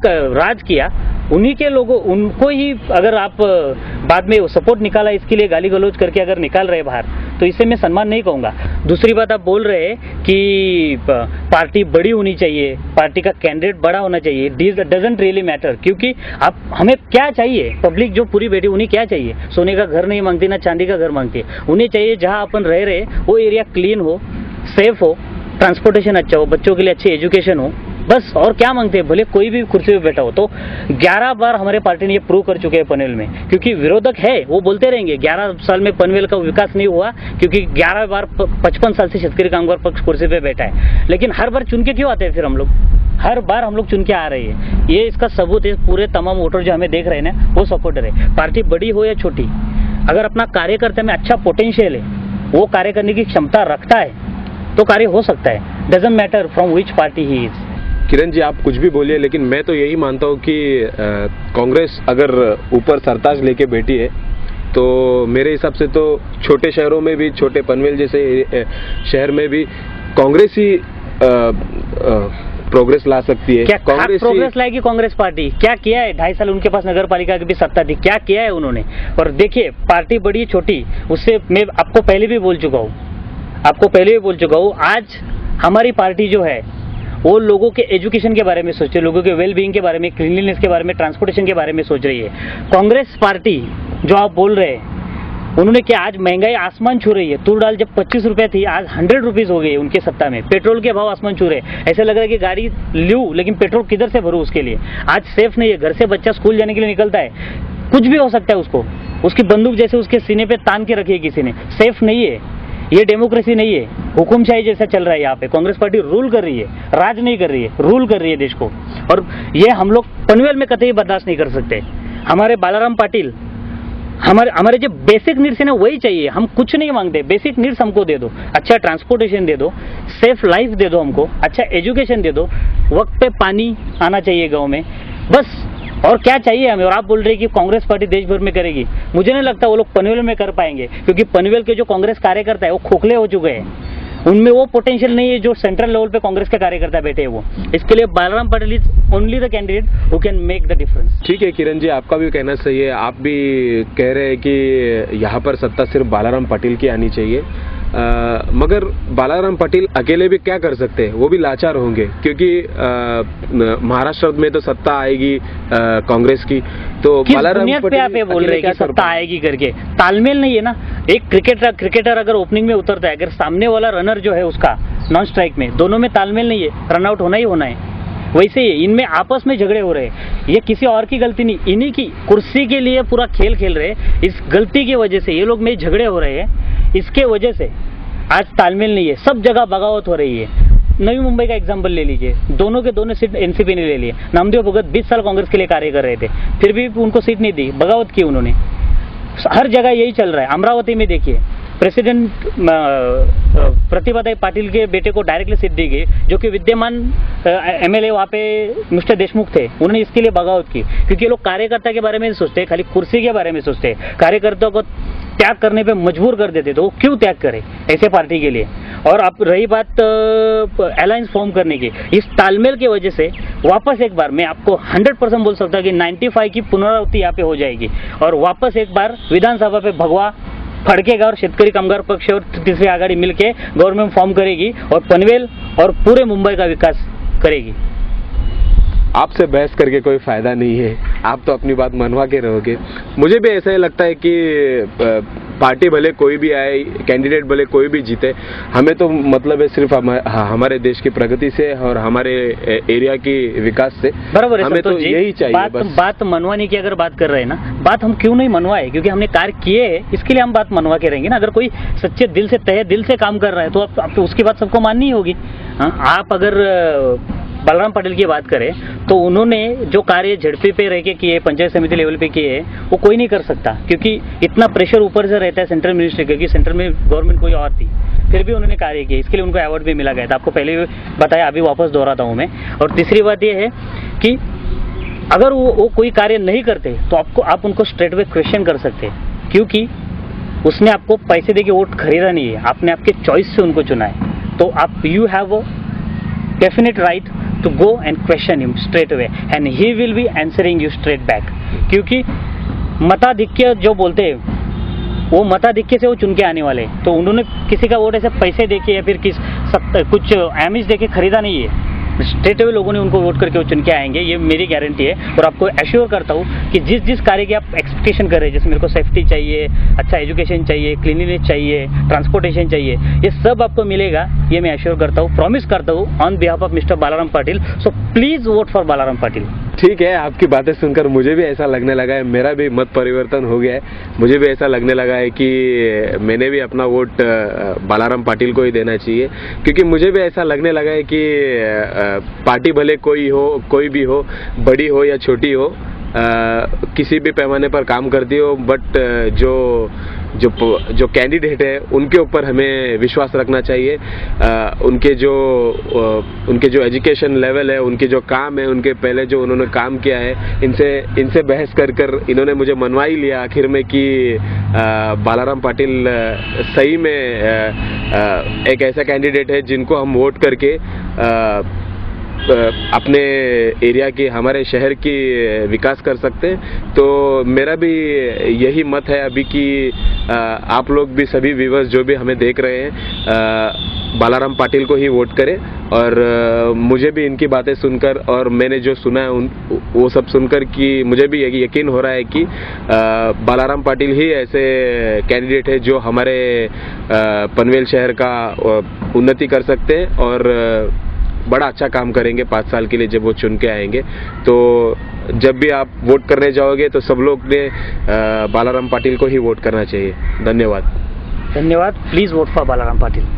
राज किया, उन्हीं के लोगों, उनको ही अगर आप बाद में सपोर्ट निकाला इसके लिए गाली गलौज करके अगर निकाल रहे बाहर, तो इसे मैं सम्मान नहीं कहूँगा। दूसरी बात, आप बोल रहे हैं कि पार्टी बड़ी होनी चाहिए, पार्टी का कैंडिडेट बड़ा होना चाहिए। दिस डजंट रियली मैटर, क्योंकि आप हमें क्या चाहिए, पब्लिक जो पूरी बैठी उन्हें क्या चाहिए? सोने का घर नहीं मांगती, ना चांदी का घर मांगती है। उन्हें चाहिए जहाँ अपन रह रहे वो एरिया क्लीन हो, सेफ हो, ट्रांसपोर्टेशन अच्छा हो, बच्चों के लिए अच्छी एजुकेशन हो, बस। और क्या मांगते हैं? भले कोई भी कुर्सी पे बैठा हो। तो 11 बार हमारे पार्टी ने ये प्रूव कर चुके हैं पनवेल में, क्योंकि विरोधक है वो बोलते रहेंगे 11 साल में पनवेल का विकास नहीं हुआ, क्योंकि 11 बार 55 साल से शेतकरी कामगार पक्ष कुर्सी पे बैठा है। लेकिन हर बार चुन के क्यों आते हैं फिर हम लोग? हर बार हम लोग चुन के आ रहे हैं। ये इसका सबूत है, पूरे तमाम वोटर जो हमें देख रहे हैं ना, वो सपोर्टर है। पार्टी बड़ी हो या छोटी, अगर अपना कार्यकर्ता में अच्छा पोटेंशियल है, वो कार्य करने की क्षमता रखता है, तो कार्य हो सकता है। Doesn't matter from which party he is. Kiran ji, आप कुछ भी बोलिए, लेकिन मैं तो यही मानता हूँ कि कांग्रेस अगर ऊपर सरताज लेके बैठी है, तो मेरे हिसाब से तो छोटे शहरों में भी, छोटे पनवेल जैसे शहर में भी कांग्रेस ही प्रोग्रेस ला सकती है। क्या कांग्रेस प्रोग्रेस लाएगी? कांग्रेस पार्टी क्या किया है? 2.5 साल उनके पास नगर पालिका की भी सत्ता थी, क्या किया है उन्होंने? और देखिए, पार्टी बड़ी छोटी, उससे मैं आपको पहले भी बोल चुका हूँ, आज हमारी पार्टी जो है वो लोगों के एजुकेशन के बारे में सोच रही है, लोगों के वेल बीइंग के बारे में, क्लीनलीनेस के बारे में, ट्रांसपोर्टेशन के बारे में सोच रही है। कांग्रेस पार्टी जो आप बोल रहे हैं, उन्होंने क्या, आज महंगाई आसमान छू रही है। तूर दाल जब 25 रुपए थी, आज 100 रुपीज हो गई उनके सत्ता में। पेट्रोल के भाव आसमान छू रहे, ऐसा लग रहा है कि गाड़ी लूं, लेकिन पेट्रोल किधर से भरूं उसके लिए? आज सेफ नहीं है। घर से बच्चा स्कूल जाने के लिए निकलता है, कुछ भी हो सकता है उसको, उसकी बंदूक जैसे उसके सीने पे तान के रखी है किसी ने। सेफ नहीं है, ये डेमोक्रेसी नहीं है, हुकुमशाही जैसा चल रहा है यहाँ पे। कांग्रेस पार्टी रूल कर रही है, राज नहीं कर रही है, रूल कर रही है देश को। और ये हम लोग पनवेल में कतई बर्दाश्त नहीं कर सकते। हमारे बालाराम पाटिल, हमारे जो बेसिक नीड्स है ना, वही चाहिए। हम कुछ नहीं मांगते, बेसिक नीड्स हमको दे दो, अच्छा ट्रांसपोर्टेशन दे दो, सेफ लाइफ दे दो हमको, अच्छा एजुकेशन दे दो, वक्त पे पानी आना चाहिए गाँव में, बस। और क्या चाहिए हमें? और आप बोल रहे हैं कि कांग्रेस पार्टी देश भर में करेगी। मुझे नहीं लगता वो लोग पनवेल में कर पाएंगे, क्योंकि पनवेल के जो कांग्रेस कार्यकर्ता है वो खोखले हो चुके हैं। उनमें वो पोटेंशियल नहीं है जो सेंट्रल लेवल पे कांग्रेस के कार्यकर्ता बैठे हैं वो। इसके लिए Balaram Patil is only the candidate who can make the difference. ठीक है किरण जी, आपका भी कहना सही है। आप भी कह रहे हैं कि यहाँ पर सत्ता सिर्फ बालाराम पाटिल की आनी चाहिए, मगर बालाराम पाटिल अकेले भी क्या कर सकते हैं? वो भी लाचार होंगे, क्योंकि महाराष्ट्र में तो सत्ता आएगी कांग्रेस की, तो बालाराम पाटिल आप ये बोल रहे हैं कि सत्ता आएगी करके? तालमेल नहीं है ना। एक क्रिकेटर अगर ओपनिंग में उतरता है, अगर सामने वाला रनर जो है उसका नॉन स्ट्राइक में, दोनों में तालमेल नहीं है, रन आउट होना ही होना है। वैसे ही इनमें आपस में झगड़े हो रहे हैं, ये किसी और की गलती नहीं, इन्हीं की कुर्सी के लिए पूरा खेल खेल रहे हैं। इस गलती की वजह से ये लोग में झगड़े हो रहे हैं, इसके वजह से आज तालमेल नहीं है, सब जगह बगावत हो रही है। नवी मुंबई का एग्जाम्पल ले लीजिए, दोनों के दोनों सीट एनसीपी ने ले लिए। नामदेव भगत 20 साल कांग्रेस के लिए कार्य कर रहे थे, फिर भी उनको सीट नहीं दी, बगावत की उन्होंने। हर जगह यही चल रहा है। अमरावती में देखिए, प्रेसिडेंट प्रतिभाताई पाटिल के बेटे को डायरेक्टली सीट दी गई, जो कि विद्यमान एमएलए वहाँ पे मिस्टर देशमुख थे, उन्होंने इसके लिए बगावत की। क्योंकि लोग कार्यकर्ता के बारे में नहीं सोचते, खाली कुर्सी के बारे में सोचते। कार्यकर्ता को त्याग करने पे मजबूर कर देते, तो वो क्यों त्याग करे ऐसे पार्टी के लिए? और अब रही बात अलायंस फॉर्म करने की, इस तालमेल की वजह से वापस एक बार मैं आपको 100% बोल सकता हूँ कि 95 की पुनरावृत्ति यहाँ पे हो जाएगी, और वापस एक बार विधानसभा पे भगवा फड़केगा, और शेतकरी कामगार पक्ष और तीसरी आघाड़ी मिलके गवर्नमेंट फॉर्म करेगी और पनवेल और पूरे मुंबई का विकास करेगी। आपसे बहस करके कोई फायदा नहीं है, आप तो अपनी बात मनवा के रहोगे। मुझे भी ऐसा ही लगता है कि पार्टी भले कोई भी आए, कैंडिडेट भले कोई भी जीते, हमें तो मतलब है सिर्फ हमारे देश की प्रगति से और हमारे एरिया की विकास से। बराबर है, हमें तो यही चाहिए। बात मनवाने की अगर बात कर रहे हैं ना, बात हम क्यों नहीं मनवाए? क्योंकि हमने कार्य किए हैं, इसके लिए हम बात मनवा के रहेंगे ना। अगर कोई सच्चे दिल से, तहे दिल से काम कर रहा है, तो आप उसकी बात सबको माननी होगी। आप अगर बालाराम पाटिल की बात करें, तो उन्होंने जो कार्य झड़पी पे रह के किए, पंचायत समिति लेवल पे किए, वो कोई नहीं कर सकता, क्योंकि इतना प्रेशर ऊपर से रहता है सेंट्रल मिनिस्ट्री, क्योंकि सेंट्रल में गवर्नमेंट कोई और थी, फिर भी उन्होंने कार्य किए। इसके लिए उनको अवार्ड भी मिला गया था, आपको पहले भी बताया, अभी वापस दोहराता हूँ मैं। और तीसरी बात यह है कि अगर वो कोई कार्य नहीं करते, तो आप उनको स्ट्रेट वे क्वेश्चन कर सकते, क्योंकि उसने आपको पैसे दे के वोट खरीदा नहीं है, आपने आपके चॉइस से उनको चुना है। तो आप you have definite right to go and question him straight away and he will be answering you straight back. क्योंकि मताधिक्य जो बोलते हैं वो मताधिक्य से वो चुन के आने वाले, तो उन्होंने किसी का वोट ऐसे पैसे देके या फिर कुछ एमिश देके खरीदा नहीं है। स्ट्रेट अवे लोगों ने उनको वोट करके वो चुन के आएंगे, ये मेरी गारंटी है। और आपको एश्योर करता हूँ कि जिस कार्य की आप एक्सपेक्टेशन कर रहे हैं, जैसे मेरे को सेफ्टी चाहिए, अच्छा एजुकेशन चाहिए, क्लीनलीनेस चाहिए, ट्रांसपोर्टेशन चाहिए, ये सब आपको मिलेगा, ये मैं एश्योर करता हूँ, प्रॉमिस करता हूँ on behalf of mister Balaram Patil. So please vote for Balaram Patil. ठीक है, आपकी बातें सुनकर मुझे भी ऐसा लगने लगा है, मेरा भी मत परिवर्तन हो गया है। मुझे भी ऐसा लगने लगा है कि मैंने भी अपना वोट बालाराम पाटिल को ही देना चाहिए, क्योंकि मुझे भी ऐसा लगने लगा है कि पार्टी भले कोई भी हो, बड़ी हो या छोटी हो, किसी भी पैमाने पर काम करती हो, बट जो कैंडिडेट है उनके ऊपर हमें विश्वास रखना चाहिए। उनके जो एजुकेशन लेवल है, उनके जो काम है, उनके पहले जो उन्होंने काम किया है, इनसे बहस कर इन्होंने मुझे मनवा ही लिया आखिर में कि बालाराम पाटिल सही में एक ऐसा कैंडिडेट है जिनको हम वोट करके अपने एरिया की, हमारे शहर की विकास कर सकते हैं। तो मेरा भी यही मत है अभी कि आप लोग भी, सभी व्यूअर्स जो भी हमें देख रहे हैं, बालाराम पाटिल को ही वोट करें। और मुझे भी इनकी बातें सुनकर और मैंने जो सुना है वो सब सुनकर कि मुझे भी यकीन हो रहा है कि बालाराम पाटिल ही ऐसे कैंडिडेट है जो हमारे पनवेल शहर का उन्नति कर सकते हैं और बड़ा अच्छा काम करेंगे 5 साल के लिए जब वो चुन के आएंगे। तो जब भी आप वोट करने जाओगे तो सब लोग ने बालाराम पाटिल को ही वोट करना चाहिए। धन्यवाद। धन्यवाद। Please vote for Balaram Patil.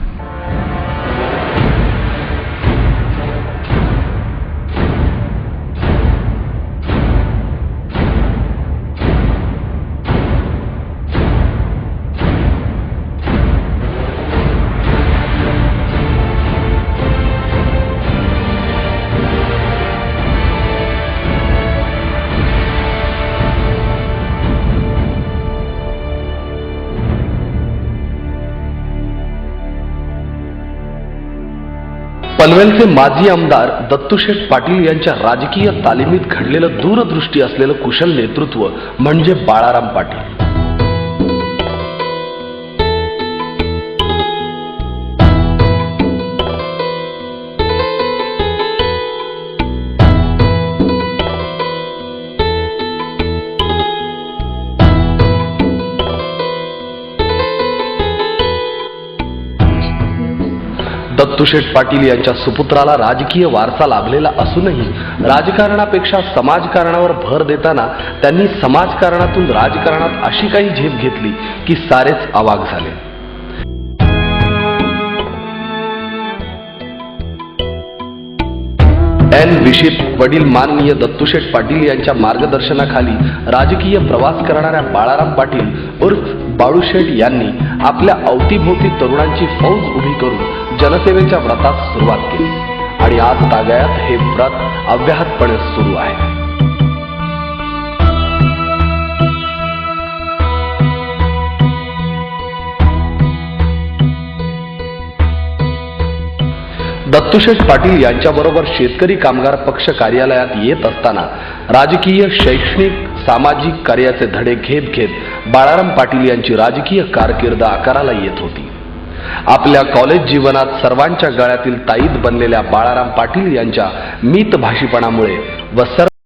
पनवेलचे माजी आमदार दत्तूशेठ पाटील यांच्या राजकीय तालिमीत घडलेलं दूरदृष्टी असलेलं कुशल नेतृत्व म्हणजे बाळाराम पाटील। दत्तूशेठ पाटील यांच्या सुपुत्राला राजकीय वारसा लाभलेला असूनही राजकारणापेक्षा समाजकारणावर भर देताना त्यांनी समाजकारणातून राजकारणात अशी काही झेप घेतली की सारेच अवाक झाले। एन विशीत वडील माननीय दत्तूशेठ पाटील यांच्या मार्गदर्शनाखाली राजकीय प्रवास करणाऱ्या बाळाराम पाटील उर्फ बाळूशेठ यांनी आपल्या अवतीभोवती तरुणांची फौज उभी करून जनसेवेच्या व्रतास सुरुवात केली आणि आज तागायत हे व्रत अव्याहतपणे सुरू आहे। दत्तूशेठ पाटील यांच्याबरोबर शेतकरी कामगार पक्ष कार्यालयात येत असताना राजकीय, शैक्षणिक, सामाजिक कार्याचे धडे घेत बाळाराम पाटील यांची राजकीय कारकीर्द आकाराला येत होती। आपल्या कॉलेज जीवनात सर्वांच्या गळ्यातील ताईत बनलेल्या बाळाराम पाटील यांच्या मितभाषीपणामुळे व